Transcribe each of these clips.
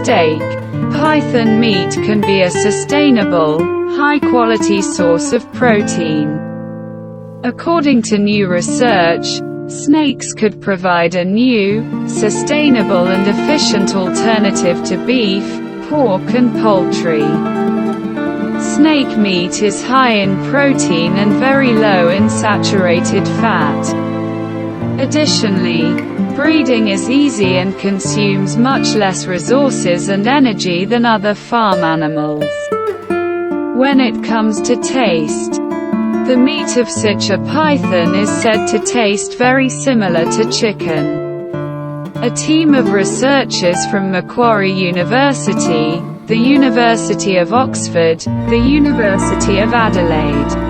steak, python meat can be a sustainable, high-quality source of protein. According to new research, snakes could provide a new, sustainable and efficient alternative to beef, pork and poultry. Snake meat is high in protein and very low in saturated fat. Additionally, breeding is easy and consumes much less resources and energy than other farm animals. When it comes to taste, the meat of such a python is said to taste very similar to chicken. A team of researchers from Macquarie University, the University of Oxford, the University of Adelaide,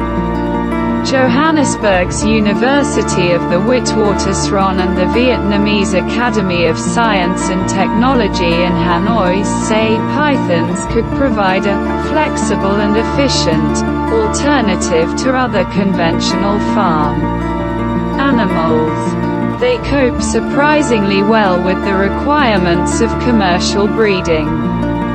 Johannesburg's University of the Witwatersrand and the Vietnamese Academy of Science and Technology in Hanoi say pythons could provide a flexible and efficient alternative to other conventional farm animals. They cope surprisingly well with the requirements of commercial breeding.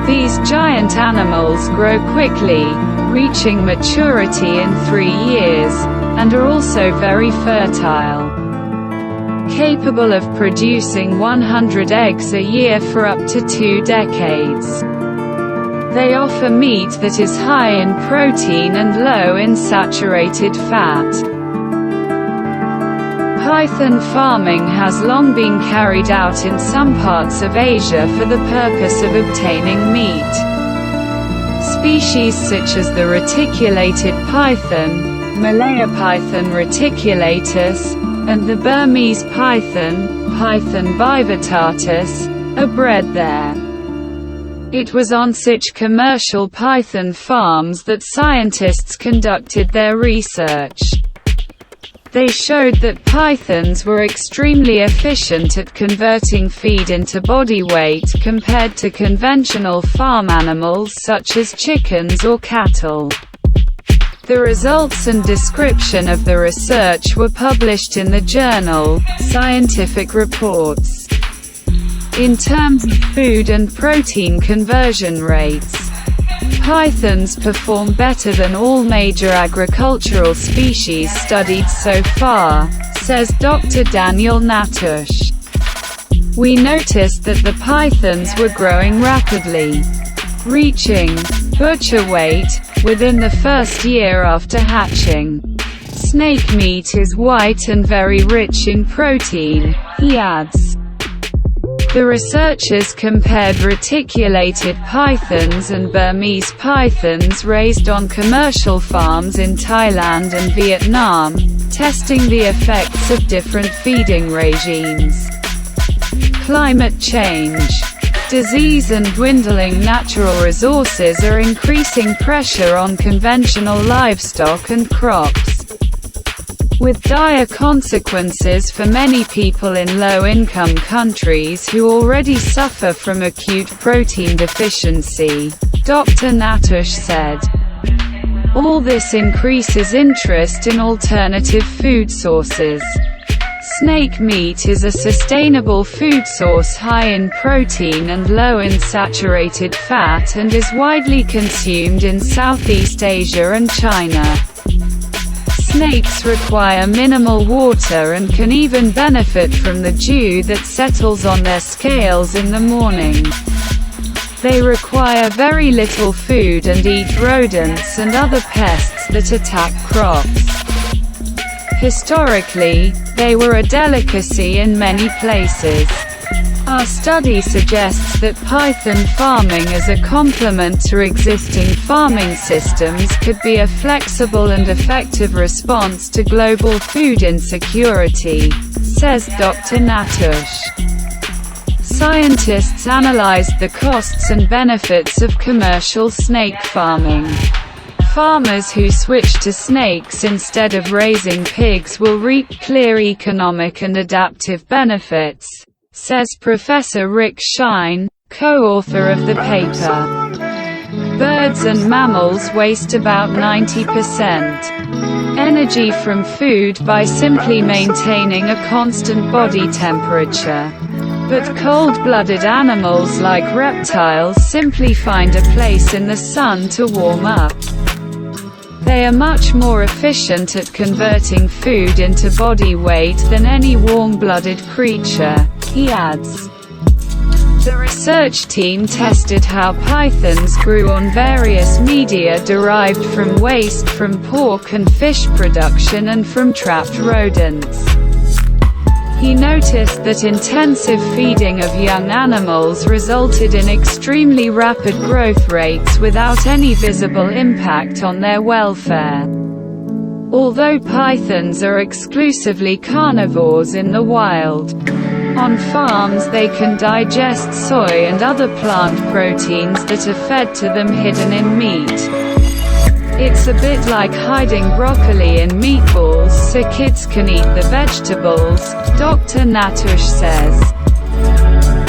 These giant animals grow quickly, reaching maturity in 3 years, and are also very fertile, capable of producing 100 eggs a year for up to 2 decades. They offer meat that is high in protein and low in saturated fat. Python farming has long been carried out in some parts of Asia for the purpose of obtaining meat. Species such as the reticulated python, Malaya python reticulatus, and the Burmese python, Python bivittatus, are bred there. It was on such commercial python farms that scientists conducted their research. They showed that pythons were extremely efficient at converting feed into body weight compared to conventional farm animals such as chickens or cattle. The results and description of the research were published in the journal, Scientific Reports. In terms of food and protein conversion rates, pythons perform better than all major agricultural species studied so far, says Dr. Daniel Natusch. We noticed that the pythons were growing rapidly, reaching butcher weight within the first year after hatching. Snake meat is white and very rich in protein, he adds. The researchers compared reticulated pythons and Burmese pythons raised on commercial farms in Thailand and Vietnam, testing the effects of different feeding regimes. Climate change, disease and dwindling natural resources are increasing pressure on conventional livestock and crops, with dire consequences for many people in low-income countries who already suffer from acute protein deficiency, Dr. Natusch said. All this increases interest in alternative food sources. Snake meat is a sustainable food source high in protein and low in saturated fat and is widely consumed in Southeast Asia and China. Snakes require minimal water and can even benefit from the dew that settles on their scales in the morning. They require very little food and eat rodents and other pests that attack crops. Historically, they were a delicacy in many places. Our study suggests that python farming as a complement to existing farming systems could be a flexible and effective response to global food insecurity, says Dr. Natusch. Scientists analyzed the costs and benefits of commercial snake farming. Farmers who switch to snakes instead of raising pigs will reap clear economic and adaptive benefits, says Professor Rick Shine, co-author of the paper. Birds and mammals waste about 90% energy from food by simply maintaining a constant body temperature. But cold-blooded animals like reptiles simply find a place in the sun to warm up. They are much more efficient at converting food into body weight than any warm-blooded creature, he adds. The research team tested how pythons grew on various media derived from waste from pork and fish production and from trapped rodents. He noticed that intensive feeding of young animals resulted in extremely rapid growth rates without any visible impact on their welfare. Although pythons are exclusively carnivores in the wild, on farms they can digest soy and other plant proteins that are fed to them hidden in meat. It's a bit like hiding broccoli in meatballs so kids can eat the vegetables, Dr. Natush says.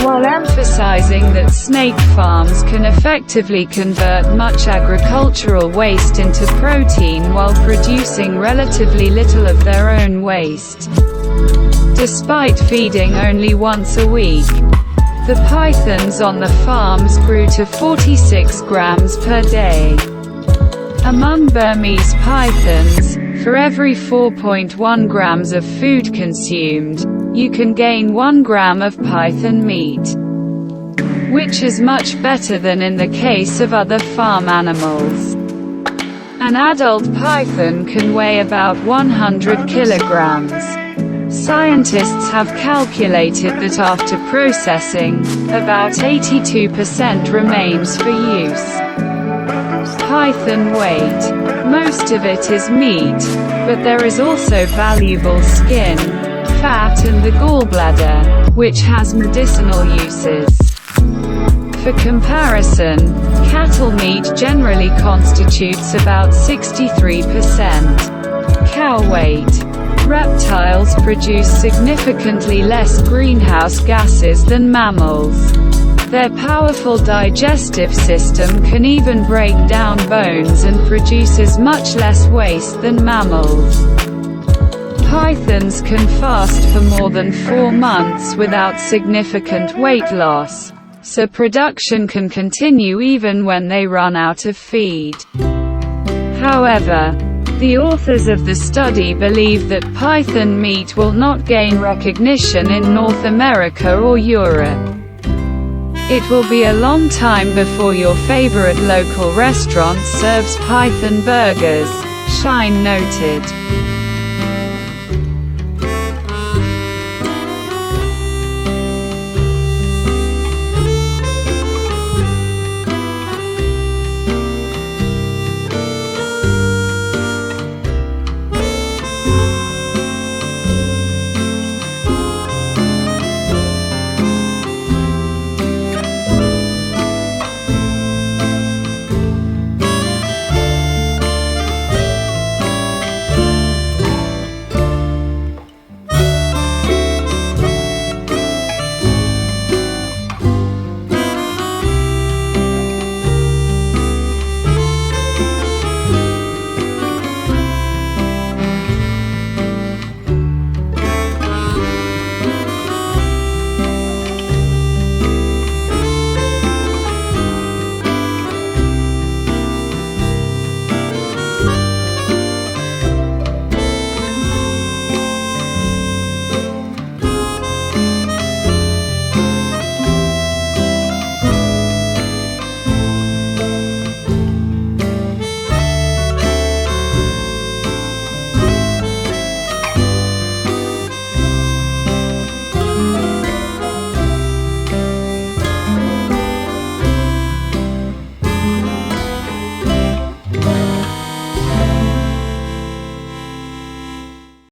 While emphasizing that snake farms can effectively convert much agricultural waste into protein while producing relatively little of their own waste. Despite feeding only once a week, the pythons on the farms grew to 46 grams per day. Among Burmese pythons, for every 4.1 grams of food consumed, you can gain 1 gram of python meat, which is much better than in the case of other farm animals. An adult python can weigh about 100 kilograms. Scientists have calculated that after processing, about 82% remains for use. Python weight. Most of it is meat, but there is also valuable skin, fat and the gallbladder, which has medicinal uses. For comparison, cattle meat generally constitutes about 63%. Cow weight. Reptiles produce significantly less greenhouse gases than mammals. Their powerful digestive system can even break down bones and produces much less waste than mammals. Pythons can fast for more than 4 months without significant weight loss, so production can continue even when they run out of feed. However, the authors of the study believe that python meat will not gain recognition in North America or Europe. It will be a long time before your favorite local restaurant serves python burgers, Shine noted.